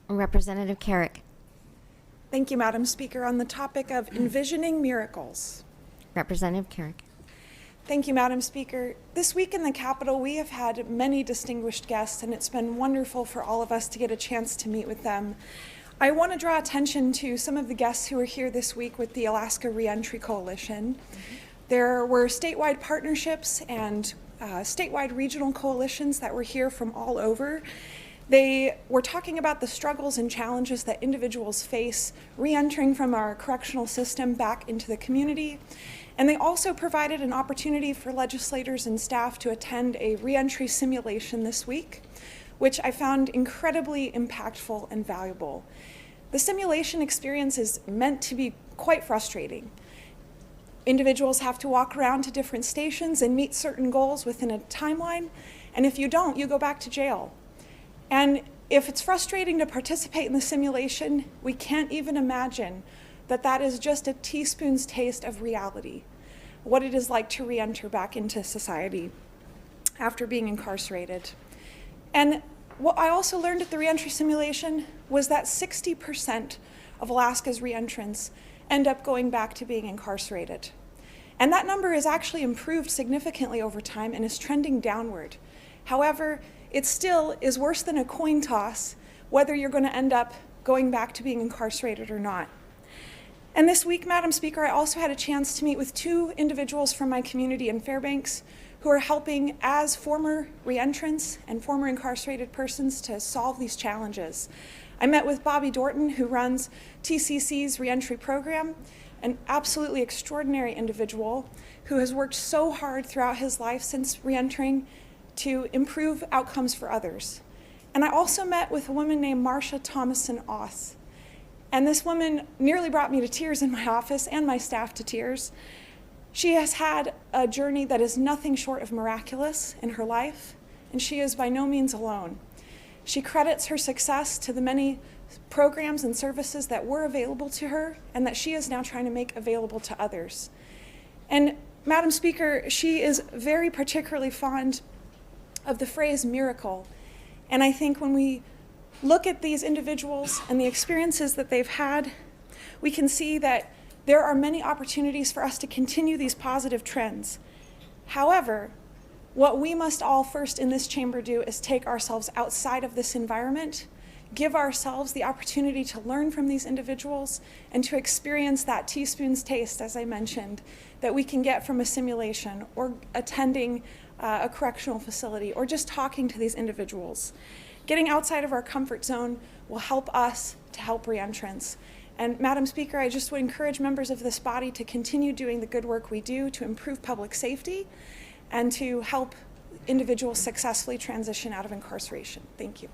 Representative Carrick. Thank you, Madam Speaker. On the topic of envisioning miracles. Representative Carrick. Thank you, Madam Speaker. This week in the Capitol, we have had many distinguished guests, and it's been wonderful for all of us to get a chance to meet with them. I want to draw attention to some of the guests who are here this week with the Alaska Reentry Coalition. There were statewide partnerships and statewide regional coalitions that were here from all over. They were talking about the struggles and challenges that individuals face re-entering from our correctional system back into the community. And they also provided an opportunity for legislators and staff to attend a re-entry simulation this week, which I found incredibly impactful and valuable. The simulation experience is meant to be quite frustrating. Individuals have to walk around to different stations and meet certain goals within a timeline, and if you don't, you go back to jail. And if it's frustrating to participate in the simulation, we can't even imagine that that is just a teaspoon's taste of reality, what it is like to re-enter back into society after being incarcerated. And what I also learned at the re-entry simulation was that 60% of Alaska's re-entrants end up going back to being incarcerated. And that number has actually improved significantly over time and is trending downward. However, it still is worse than a coin toss whether you're going to end up going back to being incarcerated or not. And this week, Madam Speaker, I also had a chance to meet with two individuals from my community in Fairbanks who are helping as former re-entrants and former incarcerated persons to solve these challenges. I met with Bobby Dorton, who runs TCC's reentry program, an absolutely extraordinary individual who has worked so hard throughout his life since reentering to improve outcomes for others. And I also met with a woman named Marcia Thomason-Oss. And this woman nearly brought me to tears in my office and my staff to tears. She has had a journey that is nothing short of miraculous in her life, and she is by no means alone. She credits her success to the many programs and services that were available to her and that she is now trying to make available to others. And Madam Speaker, she is very particularly fond of the phrase miracle. And I think when we look at these individuals and the experiences that they've had, we can see that there are many opportunities for us to continue these positive trends. However, what we must all first in this chamber do is take ourselves outside of this environment, give ourselves the opportunity to learn from these individuals and to experience that teaspoon's taste, as I mentioned, that we can get from a simulation or attending a correctional facility or just talking to these individuals. Getting outside of our comfort zone will help us to help re-entrants. And Madam Speaker, I just would encourage members of this body to continue doing the good work we do to improve public safety and to help individuals successfully transition out of incarceration. Thank you.